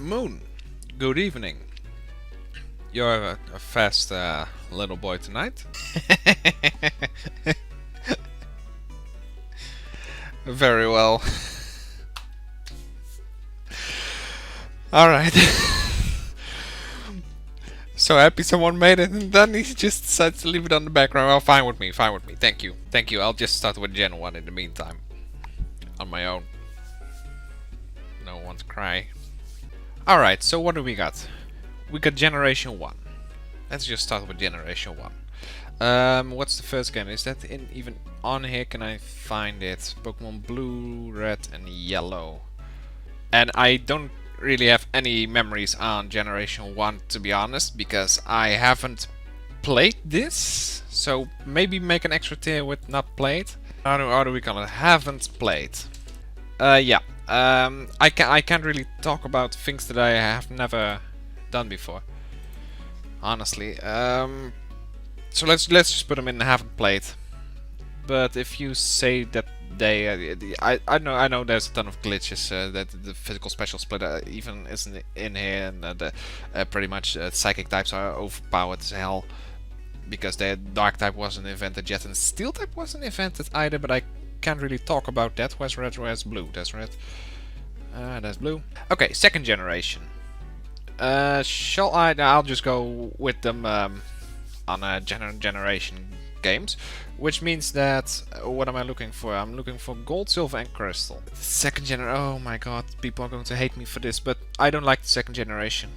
Moon, good evening. You're a fast little boy tonight. Very well. Alright. So happy someone made it, and then he just decided to leave it on the background. Well, fine with me, fine with me. Thank you. Thank you. I'll just start with Gen 1 in the meantime. On my own. No one to cry. Alright, so what do we got? We got Generation 1. Let's just start with Generation 1. What's the first game? Is that even on here? Can I find it? Pokemon Blue, Red and Yellow. And I don't really have any memories on Generation 1, to be honest, because I haven't played this. So maybe make an extra tier with not played. How do we call it? Haven't played. Yeah. I can't really talk about things that I have never done before. Honestly. So let's just put them in haven't played. But if you say that they, I know there's a ton of glitches that the physical special split even isn't in here, and pretty much psychic types are overpowered as hell because the dark type wasn't invented yet and steel type wasn't invented either. But I can't really talk about that. Where's red? Where's blue? There's red. There's blue. Okay, second generation. Shall I? I'll just go with them on generation games, which means that what am I looking for? I'm looking for gold, silver, and crystal. Second generation. Oh my god, people are going to hate me for this, but I don't like the second generation.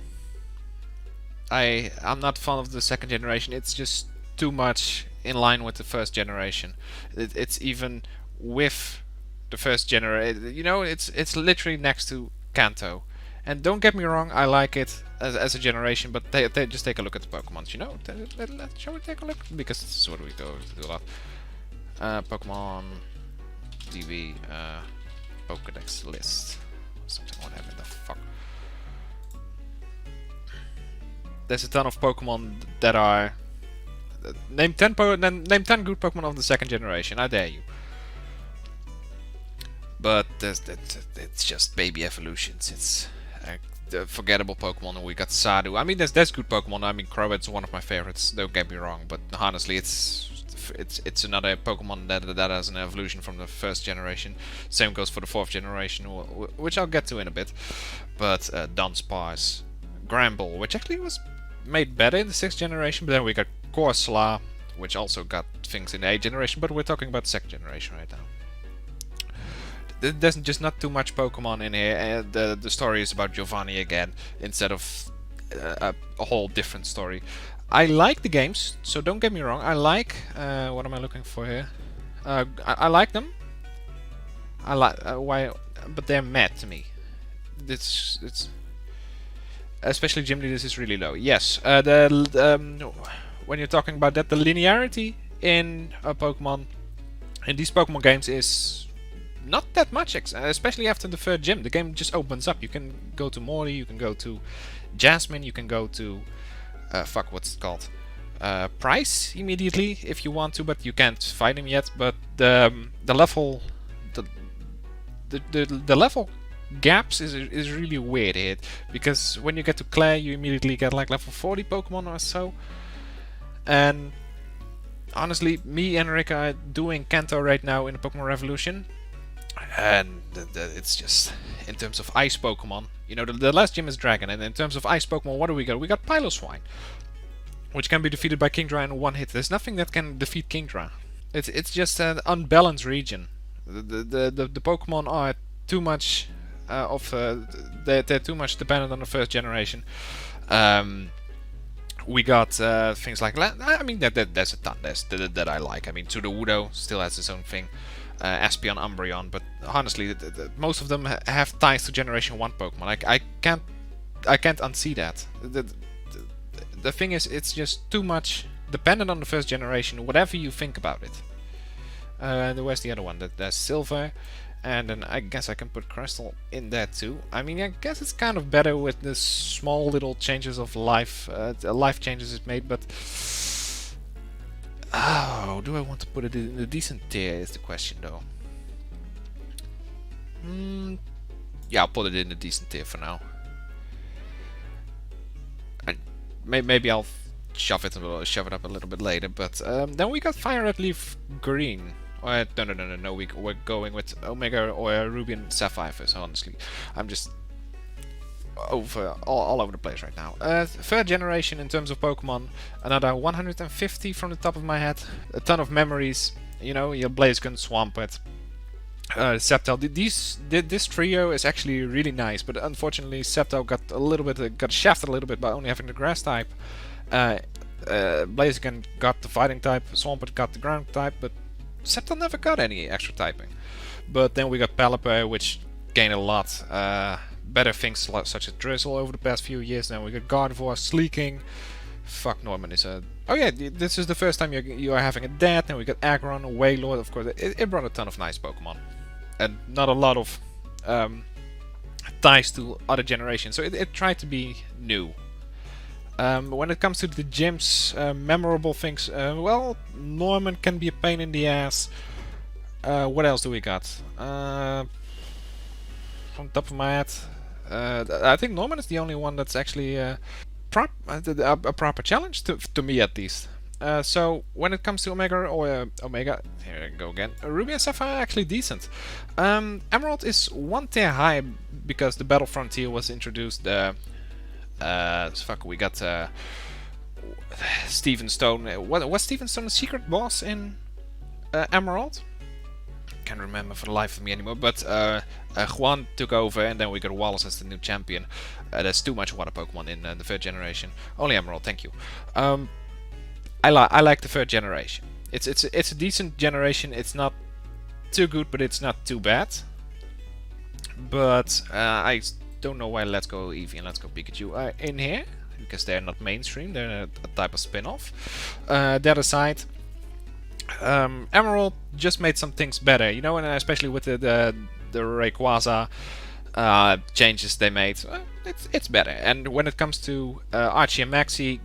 I'm not fond of the second generation. It's just too much in line with the first generation. It's even with the first generation. You know, it's literally next to Kanto. And don't get me wrong, I like it as a generation, but they just take a look at the Pokemon, you know? Shall we take a look? Because this is what we do a lot. Pokemon DB Pokedex list. Something, whatever the fuck. There's a ton of Pokemon that are... Name 10 good Pokemon of the second generation, I dare you. But it's just baby evolutions. It's the forgettable Pokemon. We got Sadu. I mean, there's good Pokemon. I mean, Croag's one of my favorites. Don't get me wrong, but honestly, it's another Pokemon that has an evolution from the first generation. Same goes for the fourth generation, which I'll get to in a bit. But Dunsparce, Gramble, which actually was made better in the sixth generation. But then we got Corsola, which also got things in the eighth generation. But we're talking about the second generation right now. There's just not too much Pokemon in here. The story is about Giovanni again, instead of a whole different story. I like the games, so don't get me wrong. I like... what am I looking for here? I like them. I like... why? But they're mad to me. It's... Especially Gym Leaders is really low. Yes, when you're talking about that, the linearity in Pokemon... in these Pokemon games is... not that much, especially after the third gym. The game just opens up. You can go to Morty, you can go to Jasmine, you can go to... fuck, what's it called? Price immediately, if you want to, but you can't fight him yet. But the level... The level gaps is really weird here. Because when you get to Claire, you immediately get like level 40 Pokemon or so. And... honestly, me and Rick are doing Kanto right now in the Pokemon Revolution. And it's just, in terms of ice Pokemon, you know, the last gym is Dragon, and in terms of ice Pokemon, what do we got? We got Piloswine, which can be defeated by Kingdra in one hit. There's nothing that can defeat Kingdra. It's just an unbalanced region. The Pokemon are too much they're too much dependent on the first generation. We got things like, I mean, there's a ton that I like. I mean, Sudowoodo still has its own thing. Espeon, Umbreon, but honestly, most of them have ties to Generation 1 Pokemon. I can't unsee that. The thing is, it's just too much dependent on the first generation, whatever you think about it. Where's the other one? There's Silver, and then I guess I can put Crystal in there too. I mean, I guess it's kind of better with the small little changes of life changes it made, but... oh, do I want to put it in a decent tier is the question though. Yeah, I'll put it in a decent tier for now. maybe I'll shove it up a little bit later. But then we got Fire Red Leaf Green. No. We're going with Omega or Ruby and Sapphire first. Honestly, I'm just all over the place right now. Third generation in terms of Pokemon, another 150 from the top of my head. A ton of memories. You know, your Blaziken, Swampert, Sceptile. This trio is actually really nice, but unfortunately Sceptile got shafted a little bit by only having the Grass type. Blaziken got the Fighting type, Swampert got the Ground type, but Sceptile never got any extra typing. But then we got Pelipper, which gained a lot. Better things such as Drizzle over the past few years. Then we got Gardevoir, Sleeking. Fuck, Norman is a... Oh yeah, this is the first time you are having a dad. Then we got Aggron, Wailord, of course. It brought a ton of nice Pokemon. And not a lot of ties to other generations. So it tried to be new. When it comes to the gyms, memorable things, well, Norman can be a pain in the ass. What else do we got? From top of my head, I think Norman is the only one that's actually a proper challenge to me at least. So when it comes to Omega, here I go again. Ruby and Sapphire are actually decent. Emerald is one tier high because the Battle Frontier was introduced. We got Steven Stone. Was Steven Stone a secret boss in Emerald? Can't remember for the life of me anymore. But Juan took over, and then we got Wallace as the new champion. There's too much water Pokemon in the third generation. Only Emerald, thank you. I like the third generation. It's a decent generation. It's not too good, but it's not too bad. But I don't know why Let's Go Eevee and Let's Go Pikachu are in here, because they're not mainstream. They're a type of spin-off. That aside, Emerald just made some things better, you know, and especially with the Rayquaza changes they made, it's better. And when it comes to Archie and Maxie,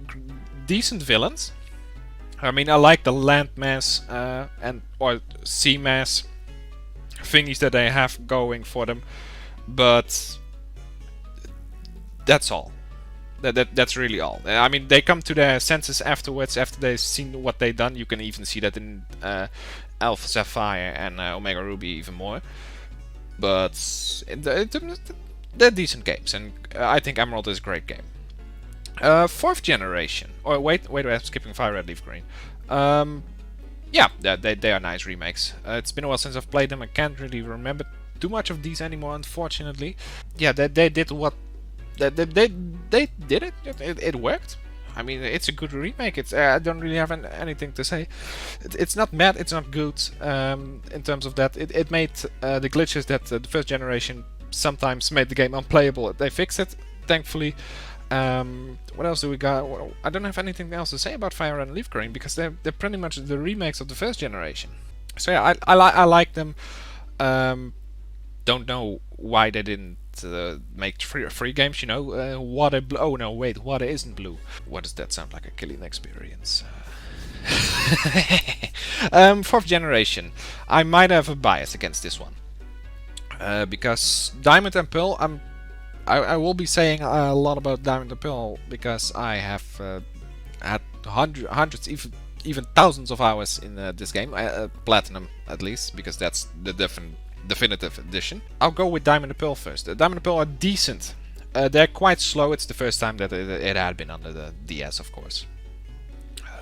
decent villains. I mean, I like the landmass or sea mass thingies that they have going for them, but that's all. That's really all. I mean, they come to their senses afterwards, after they've seen what they've done. You can even see that in Alpha Sapphire and Omega Ruby even more. But they're decent games, and I think Emerald is a great game. Fourth generation. Oh, wait, I'm skipping Fire Red Leaf Green. Yeah, they are nice remakes. It's been a while since I've played them. I can't really remember too much of these anymore, unfortunately. Yeah, they did what... They did it. It worked. I mean, it's a good remake. I don't really have anything to say. It's not bad. It's not good. In terms of that, it made the glitches that the first generation sometimes made the game unplayable. They fixed it, thankfully. What else do we got? Well, I don't have anything else to say about Fire and Leaf Green because they're pretty much the remakes of the first generation. So yeah, I like them. Don't know why they didn't make free games. You know, Water Blue. Oh no, wait, Water isn't blue. What does that sound like? A killing experience. Fourth generation. I might have a bias against this one because Diamond and Pearl. I will be saying a lot about Diamond and Pearl because I have had hundreds, even thousands of hours in this game. Platinum, at least, because that's the definitive edition. I'll go with Diamond and Pearl first. Diamond and Pearl are decent. They're quite slow. It's the first time that it had been under the DS, of course.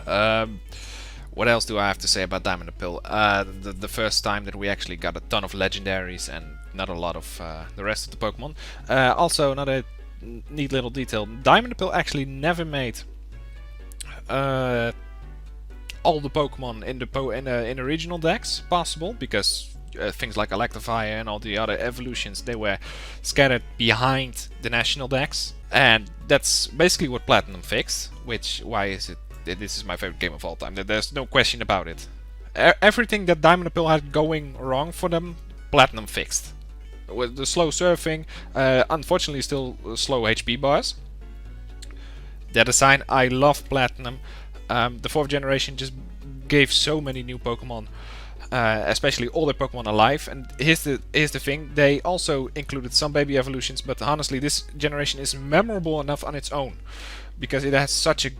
What else do I have to say about Diamond and Pearl? The first time that we actually got a ton of legendaries and not a lot of the rest of the Pokemon. Also, another neat little detail: Diamond and Pearl actually never made all the Pokemon in the regional decks possible because things like Electivire and all the other evolutions, they were scattered behind the national decks, and that's basically what Platinum fixed. Why is it? This is my favorite game of all time. There's no question about it. Everything that Diamond and Pearl had going wrong for them, Platinum fixed. With the slow surfing, unfortunately still slow HP bars. That aside, I love Platinum. The fourth generation just gave so many new Pokemon, especially all the Pokemon alive. And here's the thing: they also included some baby evolutions, but honestly, this generation is memorable enough on its own. because it has such a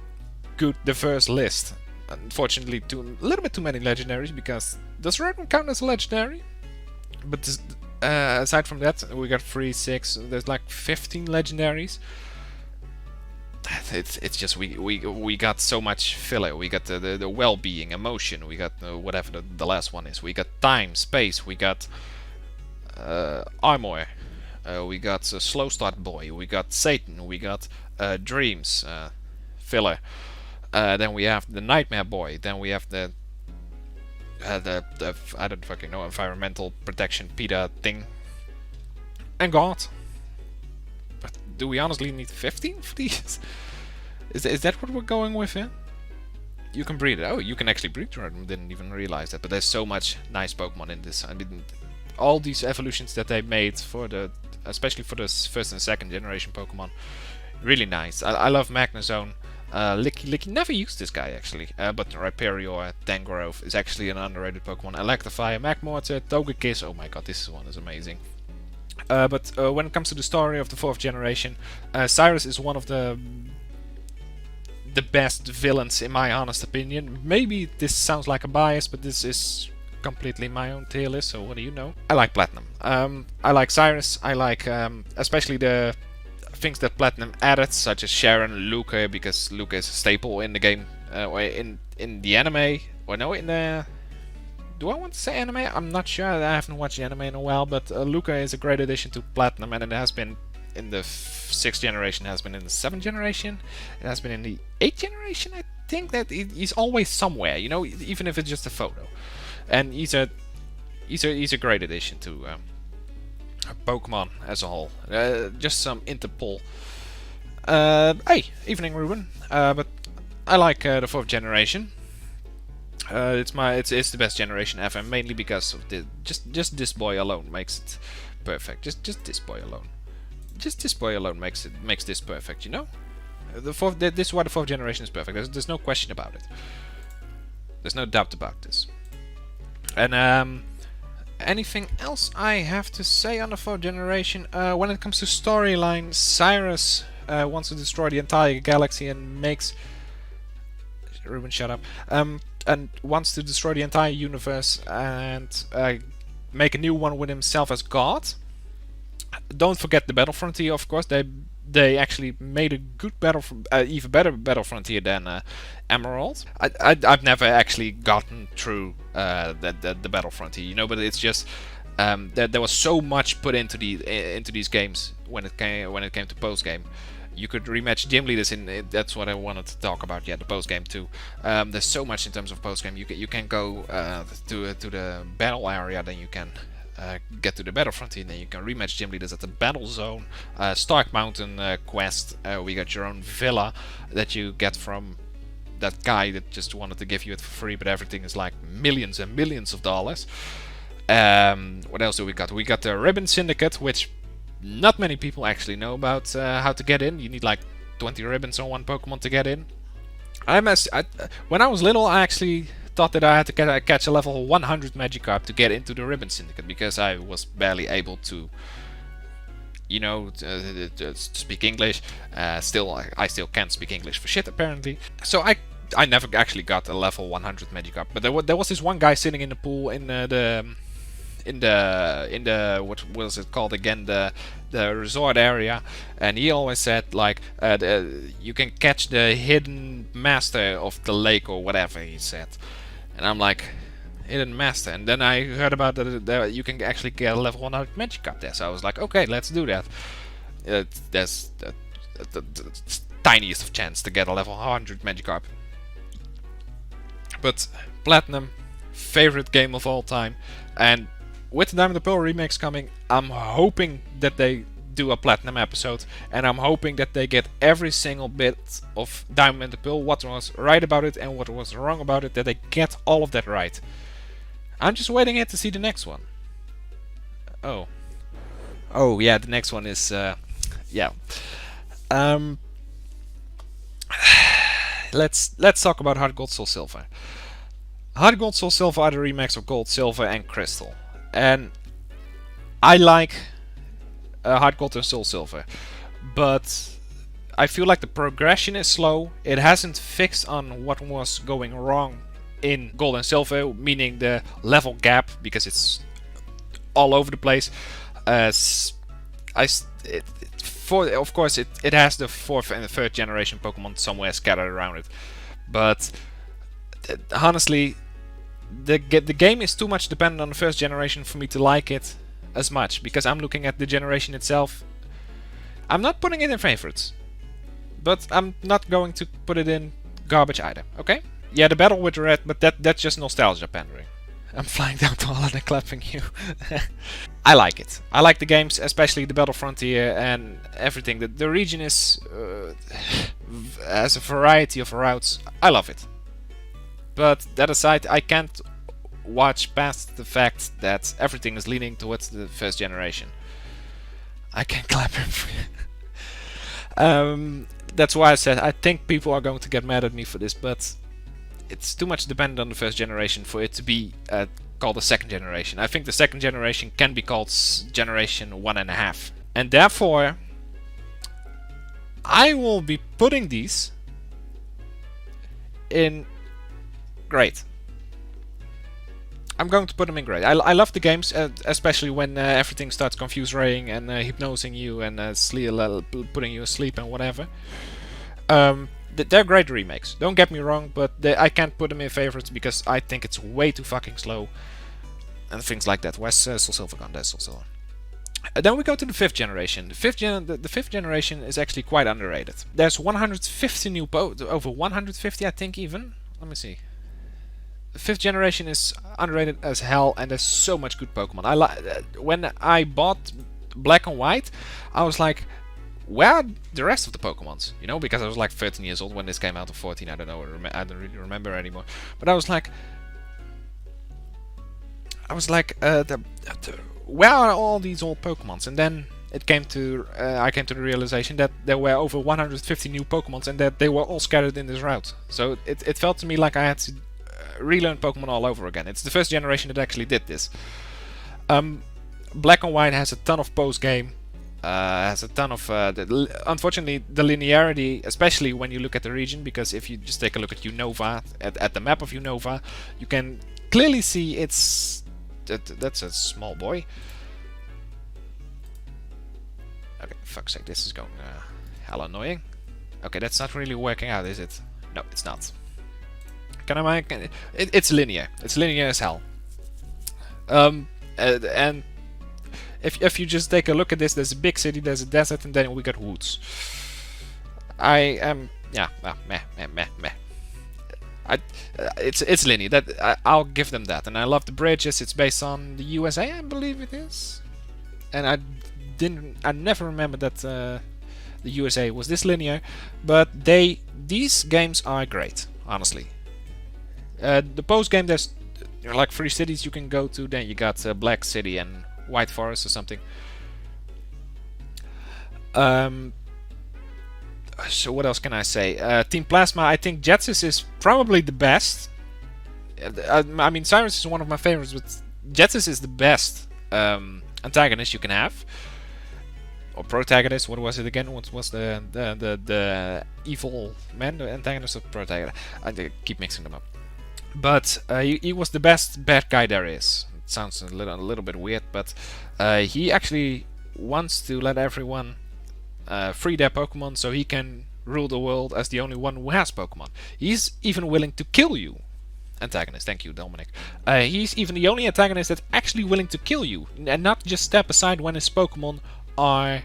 good, diverse list. Unfortunately, a little bit too many legendaries, because does Rotom count as a legendary? But this, aside from that, we got 3, 6, there's like 15 legendaries. It's just we got so much filler. We got the well-being, emotion. We got whatever the last one is. We got time, space. We got armor. We got slow start boy. We got Satan. We got dreams, filler. Then we have the nightmare boy. Then we have the I don't fucking know, environmental protection PETA thing. And God. But do we honestly need 15 for these? Is that what we're going with here? You can breed it. Oh, you can actually breed Rotom. Didn't even realize that. But there's so much nice Pokemon in this. I mean, all these evolutions that they made for the, especially for the first and second generation Pokemon, really nice. I love Magnezone. Licky never used this guy actually, but Rhyperior, Tangrowth is actually an underrated Pokemon. Electivire, Magmortar, Togekiss. Oh my god, this one is amazing. But when it comes to the story of the 4th generation, Cyrus is one of the best villains in my honest opinion. Maybe this sounds like a bias, but this is completely my own tier list, so what do you know? I like Platinum. I like Cyrus. I like especially the things that Platinum added, such as Sharon, Luca, because Luca is a staple in the game, or in the anime, or no, in the... Do I want to say anime? I'm not sure. I haven't watched the anime in a while, but Luca is a great addition to Platinum, and it has been in the 6th generation, has been in the 7th generation, it has been in the 8th generation. I think that he's always somewhere, you know, even if it's just a photo. And he's a great addition to Pokemon as a whole. Just some Interpol. Hey, evening, Ruben. But I like the 4th generation. It's the best generation ever, mainly because of just this boy alone makes it perfect. Just this boy alone. Just this boy alone makes this perfect. You know, this is why the 4th generation is perfect. There's no question about it. There's no doubt about this. And anything else I have to say on the 4th generation? When it comes to storyline, Cyrus wants to destroy the entire galaxy and makes... Ruben, shut up. And wants to destroy the entire universe and make a new one with himself as God. Don't forget the Battle Frontier, of course. They actually made a good even better Battle Frontier than Emerald. I've never actually gotten through the Battle Frontier, you know, but it's just there was so much put into these games when it came to post game. You could rematch gym leaders in. That's what I wanted to talk about. Yeah, the post game too. There's so much in terms of post game. You can go to the battle area, then you can get to the Battle Frontier, and then you can rematch gym leaders at the Battle Zone. Stark Mountain quest. We got your own villa that you get from that guy that just wanted to give you it for free, but everything is like millions and millions of dollars. What else do we got? We got the Ribbon Syndicate, which not many people actually know about how to get in. You need like 20 ribbons on one Pokemon to get in. When I was little, I actually thought that I had to catch a level 100 Magikarp to get into the Ribbon Syndicate, because I was barely able to, you know, to speak English. I still can't speak English for shit apparently. So I never actually got a level 100 Magikarp. But there was this one guy sitting in the pool in the what was it called again, the resort area, and he always said like you can catch the hidden master of the lake or whatever he said, and I'm like, hidden master, and then I heard about that you can actually get a level 100 Magikarp there, so I was like, okay, let's do that. There's the tiniest of chance to get a level 100 Magikarp. But Platinum, favorite game of all time, and with the Diamond and Pearl remakes coming, I'm hoping that they do a Platinum episode, and I'm hoping that they get every single bit of Diamond and Pearl, what was right about it and what was wrong about it, that they get all of that right. I'm just waiting here to see the next one. Oh yeah, the next one is yeah. Let's talk about Heart Gold Soul Silver. Heart Gold Soul Silver are the remakes of Gold, Silver and Crystal. And I like Heart Gold and Soul Silver, but I feel like the progression is slow. It hasn't fixed on what was going wrong in Gold and Silver, meaning the level gap, because it's all over the place. Of course, it has the 4th and the 3rd generation Pokemon somewhere scattered around it, but honestly, the game is too much dependent on the 1st generation for me to like it as much, because I'm looking at the generation itself. I'm not putting it in favorites, but I'm not going to put it in garbage either, okay? Yeah, the battle with Red, but that's just nostalgia pandering. I'm flying down to Holland and clapping you. I like it. I like the games, especially the Battle Frontier and everything. The region is has a variety of routes. I love it. But that aside, I can't watch past the fact that everything is leaning towards the 1st generation. I can clap him. That's why I said I think people are going to get mad at me for this, but it's too much dependent on the 1st generation for it to be called a 2nd generation. I think the 2nd generation can be called generation 1.5. And therefore, I will be putting these in great. I'm going to put them in great. I love the games, especially when everything starts confuse raying and hypnosing you and putting you asleep and whatever. They're great remakes, don't get me wrong, but I can't put them in favorites because I think it's way too fucking slow. And things like that. Where's Soul Silver gone? There's Soul Silver. Then we go to the 5th generation. The 5th generation is actually quite underrated. There's 150 new over 150 I think even. Let me see. The 5th generation is underrated as hell, and there's so much good Pokemon. When I bought Black and White, I was like, where are the rest of the Pokemons? You know, because I was like 13 years old when this came out, or 14, I don't know, I don't really remember anymore. But I was like, where are all these old Pokemons? And then I came to the realization that there were over 150 new Pokemons, and that they were all scattered in this route. So it felt to me like I had to relearn Pokemon all over again. It's the 1st generation that actually did this. Black and White has a ton of post-game. Has a ton of... unfortunately, the linearity, especially when you look at the region, because if you just take a look at Unova, at the map of Unova, you can clearly see it's... That's a small boy. Okay, fuck's sake, this is going hell annoying. Okay, that's not really working out, is it? No, it's not. It's linear. It's linear as hell. And if you just take a look at this, there's a big city, there's a desert, and then we got woods. It's linear. I'll give them that, and I love the bridges. It's based on the USA, I believe it is. And I never remembered that the USA was this linear, but these games are great, honestly. The post game, there's like 3 cities you can go to. Then you got Black City and White Forest or something. So what else can I say? Team Plasma, I think Jetsis is probably the best. I mean, Cyrus is one of my favorites, but Jetsis is the best antagonist you can have. Or protagonist, what was it again? What was the evil man, the antagonist or protagonist? I keep mixing them up. But he was the best bad guy there is. It sounds a little bit weird, but he actually wants to let everyone free their Pokemon so he can rule the world as the only one who has Pokemon. He's even willing to kill you. Antagonist, thank you, Dominic. He's even the only antagonist that's actually willing to kill you and not just step aside when his Pokemon are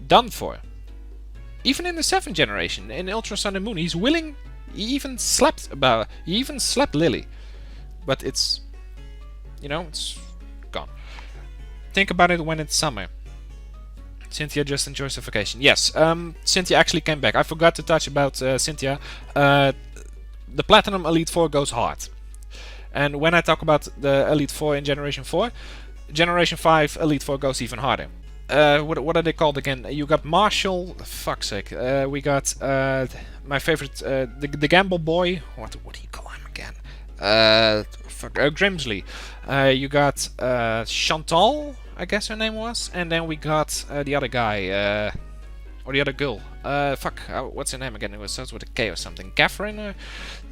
done for. Even in the 7th generation, in Ultrasound and Moon, he's willing. He even slept Lily, but it's, you know, it's gone. Think about it when it's summer. Cynthia just enjoys her vacation. Yes, Cynthia actually came back. I forgot to touch about Cynthia. The Platinum Elite Four goes hard, and when I talk about the Elite Four in Generation 4, Generation 5 Elite Four goes even harder. What are they called again? You got Marshall. Fuck's sake. We got my favorite, the Gamble Boy. What do you call him again? Grimsley. You got Chantal, I guess her name was, and then we got the other guy. or the other girl. What's her name again? It was starts with a K or something. Catherine or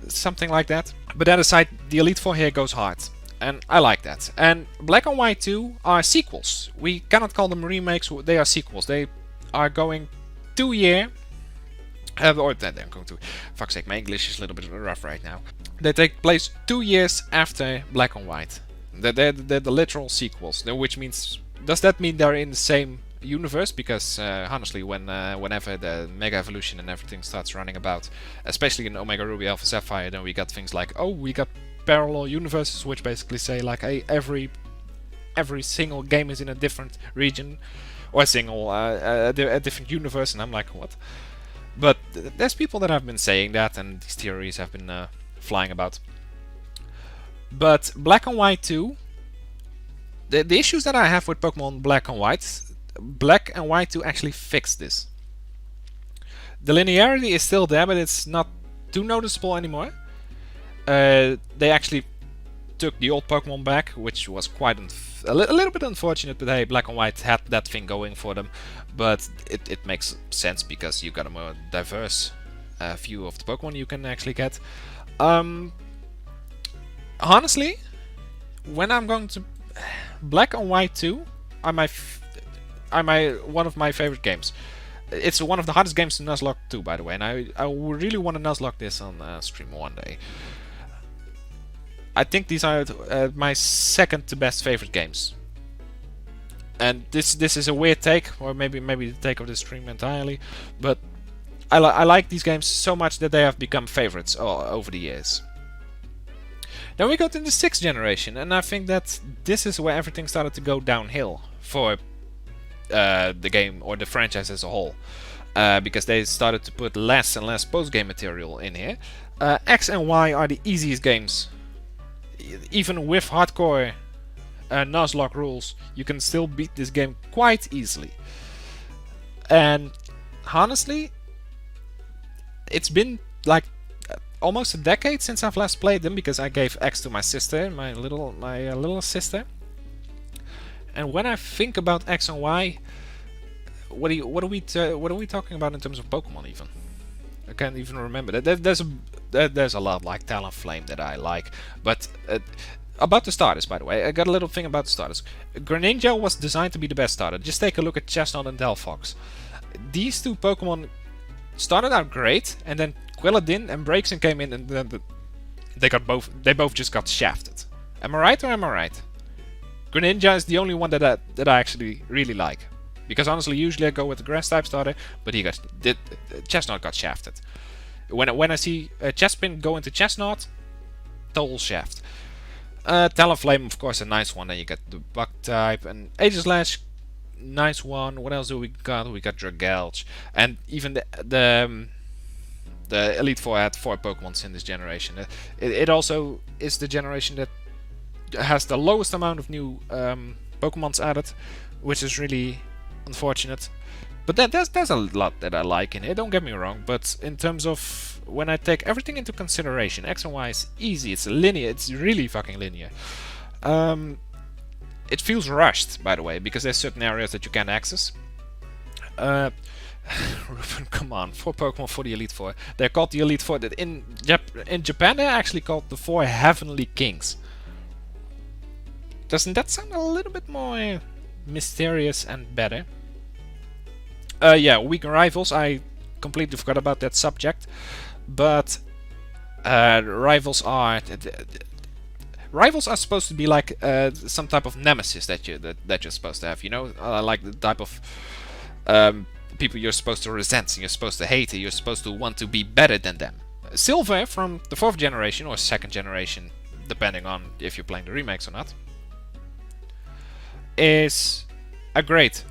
something like that. But that aside, the Elite Four here goes hard. And I like that. And Black and White 2 are sequels. We cannot call them remakes, they are sequels. They are going 2 year. They're going to. Fuck's sake, my English is a little bit rough right now. They take place 2 years after Black and White. They're the literal sequels, which means. Does that mean they're in the same universe? Because honestly, whenever the Mega Evolution and everything starts running about, especially in Omega Ruby Alpha Sapphire, then we got things like, oh, we got parallel universes, which basically say like, hey, every single game is in a different region, or a different universe, and I'm like, what? But there's people that have been saying that, and these theories have been flying about. But Black and White 2, the issues that I have with Pokemon Black and White 2 actually fixed this. The linearity is still there, but it's not too noticeable anymore. They actually took the old Pokemon back, which was quite a little bit unfortunate, but hey, Black and White had that thing going for them. But it makes sense because you got a more diverse view of the Pokemon you can actually get. Honestly, when I'm going to Black and White 2 are one of my favorite games. It's one of the hardest games to Nuzlocke too, by the way, and I really want to Nuzlocke this on stream one day. I think these are my second to best favorite games. And this is a weird take, or maybe the take of the stream entirely, but I like these games so much that they have become favorites over the years. Then we got in the 6th generation, and I think that this is where everything started to go downhill for the game or the franchise as a whole, because they started to put less and less post-game material in here. X and Y are the easiest games. Even with hardcore Nuzlocke rules, you can still beat this game quite easily. And honestly, it's been like almost a decade since I've last played them, because I gave X to my sister, my little sister. And when I think about X and Y, what are we talking about in terms of Pokemon even? I can't even remember. There's a lot like Talonflame that I like, but about the starters, by the way, I got a little thing about the starters. Greninja was designed to be the best starter. Just take a look at Chestnut and Delphox. These two Pokemon started out great, and then Quilladin and Braixen came in, and then they both just got shafted. Am I right or am I right? Greninja is the only one that I actually really like. Because honestly, usually I go with the grass type starter, but Chestnut got shafted. When I see Chespin go into Chestnut, total shaft. Talonflame, of course, a nice one. Then you get the Bug type, and Aegislash, nice one. What else do we got? We got Dragalge, and even the Elite Four had 4 Pokemons in this generation. It also is the generation that has the lowest amount of new Pokemons added, which is really unfortunate. But there's a lot that I like in it, don't get me wrong, but in terms of when I take everything into consideration, X and Y is easy, it's linear, it's really fucking linear. It feels rushed, by the way, because there's certain areas that you can't access. Ruben, come on, 4 Pokemon for the Elite Four. They're called the Elite Four. In Japan, they're actually called the 4 Heavenly Kings. Doesn't that sound a little bit more mysterious and better? Yeah, weak rivals. I completely forgot about that subject, but rivals are supposed to be like some type of nemesis that you're supposed to have. You know, like the type of people you're supposed to resent, and you're supposed to hate, and you're supposed to want to be better than them. Silver from the 4th generation or 2nd generation, depending on if you're playing the remakes or not, is a great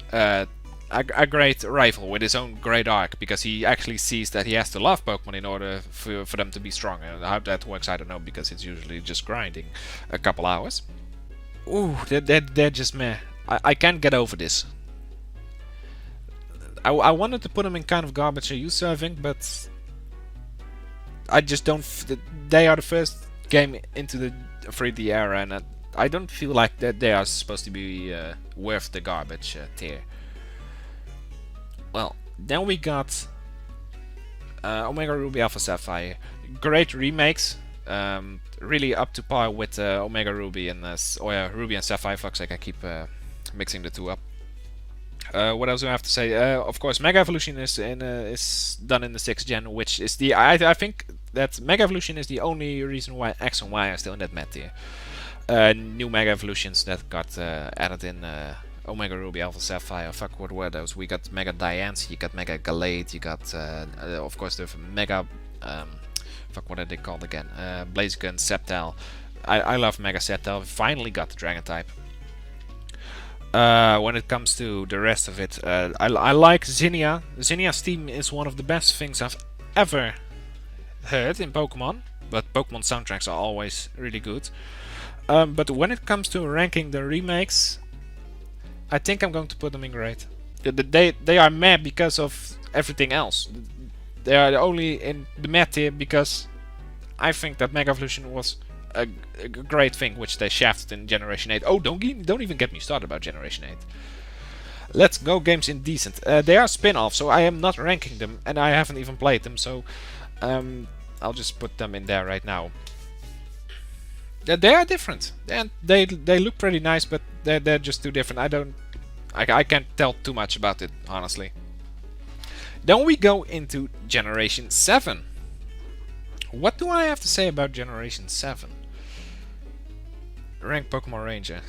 rival with his own great arc, because he actually sees that he has to love Pokemon in order for them to be strong. And how that works, I don't know, because it's usually just grinding a couple hours. Ooh, they're just meh. I can't get over this. I wanted to put them in kind of garbage use serving, but I just don't. They are the first game into the 3D era, and I don't feel like that they are supposed to be worth the garbage tier. Well, Then we got Omega Ruby Alpha Sapphire. Great remakes. Really up to par with Omega Ruby and Ruby and Sapphire. Fuck's sake, I keep mixing the two up. What else do I have to say? Of course, Mega Evolution is done in the 6th gen, which is the I think that Mega Evolution is the only reason why X and Y are still in that meta tier. New Mega Evolutions that got added in Omega Ruby Alpha Sapphire. Fuck, what were those? We got Mega Diancie, you got Mega Galade, you got of course the Mega fuck, what are they called again? Blaziken, Sceptile. I love Mega Sceptile. Finally got the Dragon type. When it comes to the rest of it, I like Zinnia. Zinnia's theme is one of the best things I've ever heard in Pokemon, but Pokemon soundtracks are always really good. But when it comes to ranking the remakes, I think I'm going to put them in great. They are meh because of everything else. They are only in the meh tier because I think that Mega Evolution was a great thing, which they shafted in Generation 8. Oh, don't even get me started about Generation 8. Let's go games indecent. They are spin-offs, so I am not ranking them, and I haven't even played them, so I'll just put them in there right now. They are different, and they look pretty nice, but they're just too different. I can't tell too much about it, honestly. Then we go into Generation 7. What do I have to say about Generation 7? Rank Pokemon Ranger.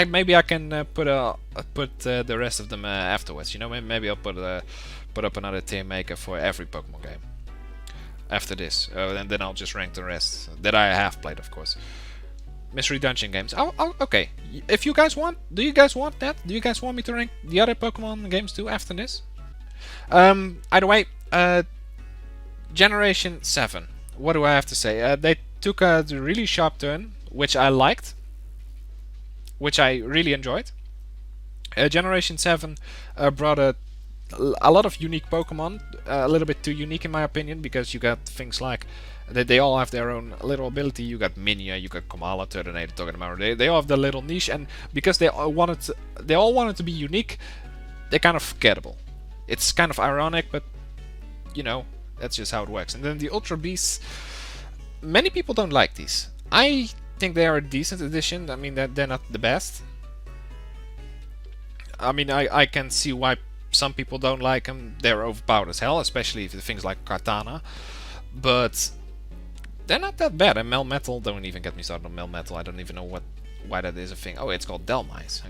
Maybe I can put the rest of them afterwards. You know, maybe I'll put up another tier maker for every Pokemon game after this, and then I'll just rank the rest that I have played, of course. Mystery Dungeon games. Oh, okay. If you guys want, do you guys want that? Do you guys want me to rank the other Pokemon games too after this? Either way, Generation 7. What do I have to say? They took a really sharp turn, which I liked, which I really enjoyed. Generation 7 brought a lot of unique Pokemon, a little bit too unique in my opinion, because you got things like they all have their own little ability. You got Minia, you got Komala, Turtonator, Togedemaru. They all have their little niche, and because they all wanted to be unique, they're kind of forgettable. It's kind of ironic, but you know, that's just how it works. And then the Ultra Beasts, many people don't like these. I think they are a decent addition. I mean, they're not the best. I mean, I can see why some people don't like them. They're overpowered as hell, especially for things like Kartana. But they're not that bad. And Melmetal, don't even get me started on Melmetal. I don't even know why that is a thing. Oh, it's called Delmise.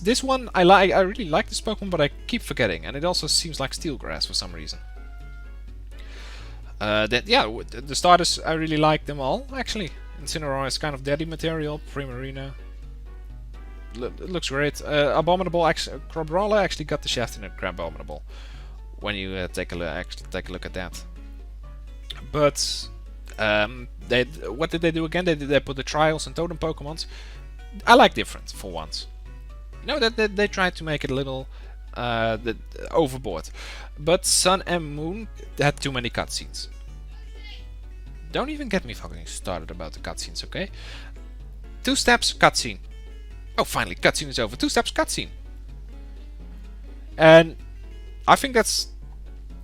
This one I like. I really like this Pokemon, but I keep forgetting. And it also seems like Steelgrass for some reason. The starters, I really like them all, actually. Incineroar is kind of daddy material. Primarina. It looks great. Abominable, Crabrawler actually got the shaft in a Crabominable. When you take a look at that. But what did they do again? They put the trials and totem Pokemons. I like different for once. You know that they tried to make it a little overboard. But Sun and Moon had too many cutscenes. Don't even get me fucking started about the cutscenes, okay? 2 steps, cutscene. Oh, finally, cutscene is over. 2 steps, cutscene. And I think that's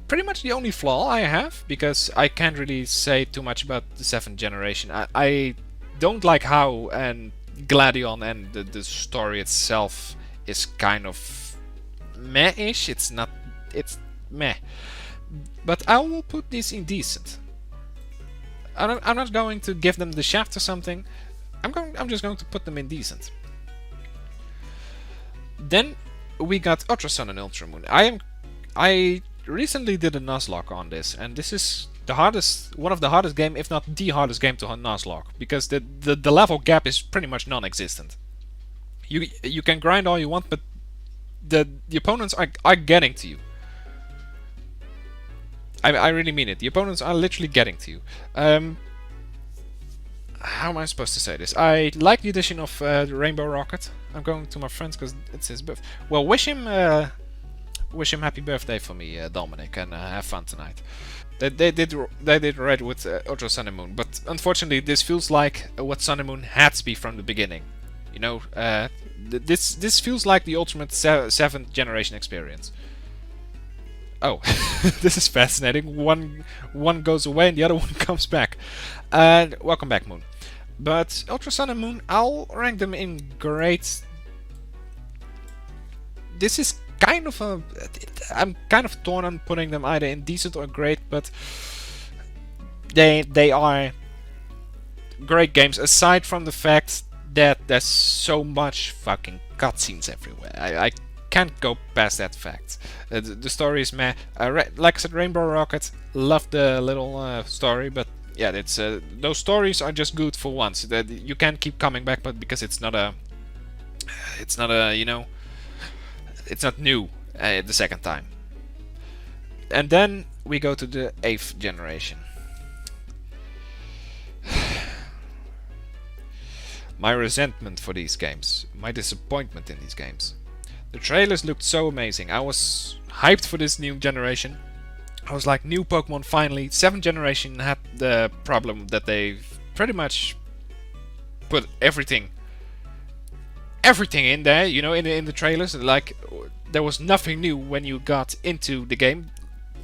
pretty much the only flaw I have, because I can't really say too much about the 7th generation. I don't like how and Gladion and the story itself is kind of meh-ish. It's meh. But I will put this in decent. I'm not going to give them the shaft or something. I'm just going to put them in decent. Then we got Ultrasound and Ultramoon. I recently did a Nuzlocke on this, and this is one of the hardest game, if not the hardest game to Nuzlocke, because the level gap is pretty much non-existent. You can grind all you want, but the opponents are getting to you. I really mean it. The opponents are literally getting to you. How am I supposed to say this? I like the addition of the Rainbow Rocket. I'm going to my friends because it's his birthday. Well, wish him happy birthday for me, Dominic, and have fun tonight. They did right with Ultra Sun and Moon, but unfortunately this feels like what Sun and Moon had to be from the beginning. You know, this feels like the ultimate 7th generation experience. Oh, this is fascinating. One goes away and the other one comes back. And welcome back, Moon. But Ultrasound and Moon, I'll rank them in great. This is kind of a. I'm kind of torn on putting them either in decent or great, but they are great games. Aside from the fact that there's so much fucking cutscenes everywhere, I can't go past that fact. The story is meh. Like I said, Rainbow Rocket, loved the little story, but yeah, it's those stories are just good for once. That you can't keep coming back, but because it's not a, you know, it's not new the second time. And then we go to the 8th generation. My resentment for these games, my disappointment in these games. The trailers looked so amazing. I was hyped for this new generation. I was like, new Pokemon finally. 7th generation had the problem that they pretty much put everything in there, you know, in the trailers. Like, there was nothing new when you got into the game.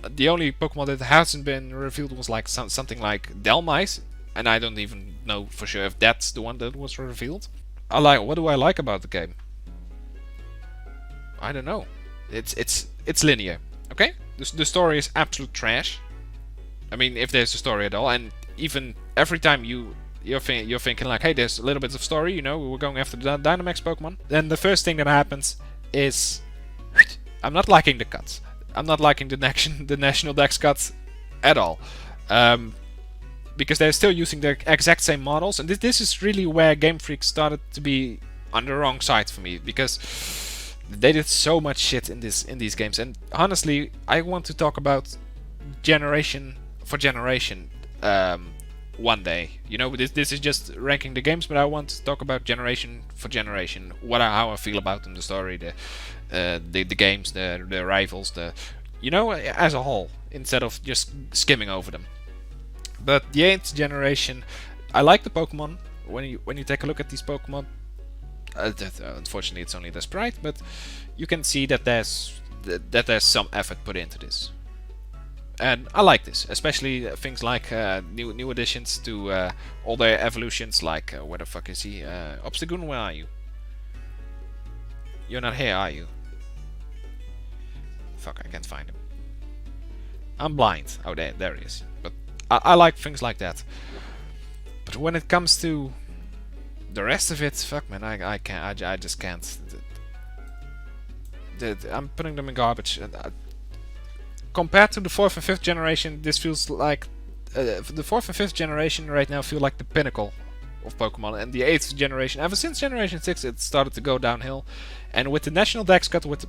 The only Pokemon that hasn't been revealed was like something like Delmise, and I don't even know for sure if that's the one that was revealed. What do I like about the game? I don't know. It's linear, okay? The story is absolute trash. I mean, if there's a story at all, and even every time you're thinking like, hey, there's a little bit of story, you know, we're going after the Dynamax Pokemon. Then the first thing that happens is I'm not liking the cuts. I'm not liking the National Dex cuts at all. Because they're still using the exact same models, and this is really where Game Freak started to be on the wrong side for me, because they did so much shit in these games. And honestly, I want to talk about generation for generation one day. You know, this is just ranking the games, but I want to talk about generation for generation, how I feel about them, the story, the games, the rivals, you know, as a whole, instead of just skimming over them. But the 8th generation, I like the Pokemon. When you take a look at these Pokemon, unfortunately it's only the sprite, but you can see that there's some effort put into this, and I like this, especially things like new additions to all their evolutions. Like where the fuck is he? Obstagoon, where are you? You're not here, are you? Fuck, I can't find him. I'm blind. Oh, there he is. But I like things like that. But when it comes to the rest of it, fuck man, I can't. I just can't. I'm putting them in garbage. Compared to the 4th and 5th generation, this feels like the 4th and 5th generation right now feel like the pinnacle of Pokemon, and the 8th generation, ever since Generation 6, it started to go downhill. And with the National Dex cut, with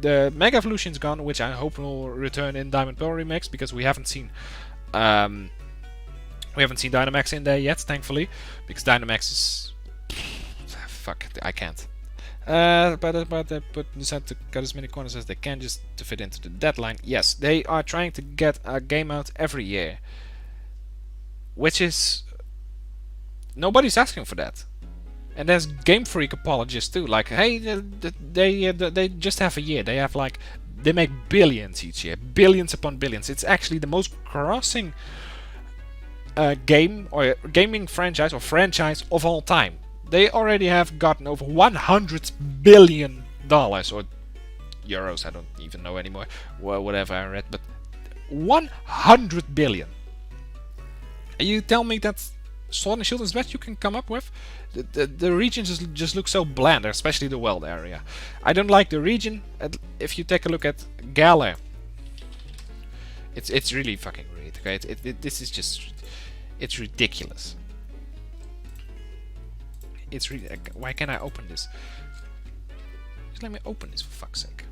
the Mega Evolutions gone, which I hope will return in Diamond Pearl remakes, because we haven't seen Dynamax in there yet, thankfully, because Dynamax is fuck, I can't. But they decided to cut as many corners as they can just to fit into the deadline. Yes, they are trying to get a game out every year, which is nobody's asking for that. And there's Game Freak apologists too, like, hey, they just have a year. They have they make billions each year, billions upon billions. It's actually the most crossing game or gaming franchise of all time. They already have gotten over $100 billion or euros. I don't even know anymore. Well, whatever I read, but 100 billion. And you tell me that Sword and Shield is best you can come up with? The regions just look so bland, especially the Weld area. I don't like the region. If you take a look at Galar, it's really fucking weird. Okay, this is just, it's ridiculous. It's really, why can't I open this? Just let me open this, for fuck's sake.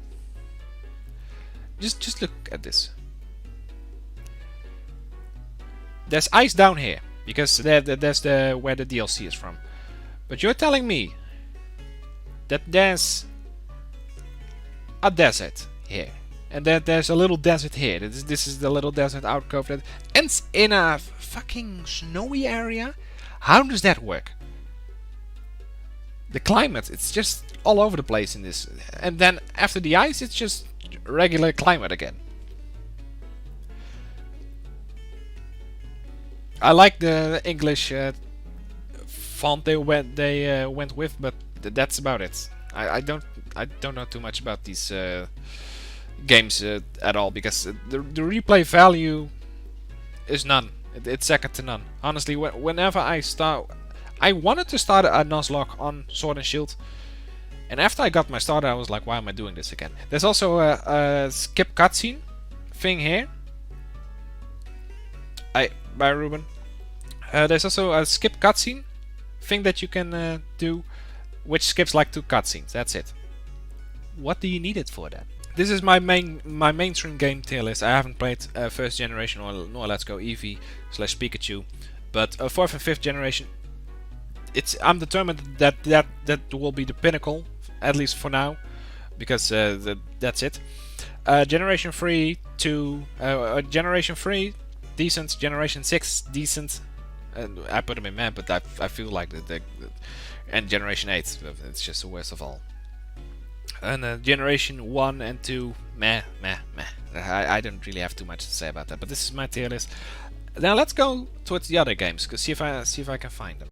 Just look at this. There's ice down here, because there's where the DLC is from. But you're telling me that there's a desert here, and that there's a little desert here. This is the little desert outcrop that ends in a fucking snowy area? How does that work? The climate, it's just all over the place in this. And then after the ice, it's just regular climate again. I like the English font they went with, but that's about it. I don't know too much about these games at all, because the replay value is none. It's second to none. Honestly, whenever I start, I wanted to start a Nuzlocke on Sword and Shield, and after I got my starter, I was like, why am I doing this again? There's also a skip cutscene thing here. By Ruben. There's also a skip cutscene thing that you can do, which skips like 2 cutscenes. That's it. What do you need it for then? This is my mainstream game tier list. I haven't played first generation nor Let's Go Eevee/Pikachu, but 4th and 5th generation. I'm determined that will be the pinnacle, at least for now, because that's it. Generation 3 to Generation 3 decent, Generation 6 decent. I put them in meh, but I feel like and Generation 8, it's just the worst of all. And Generation 1 and 2, meh. I don't really have too much to say about that, but this is my tier list. Now let's go towards the other games, see if I can find them.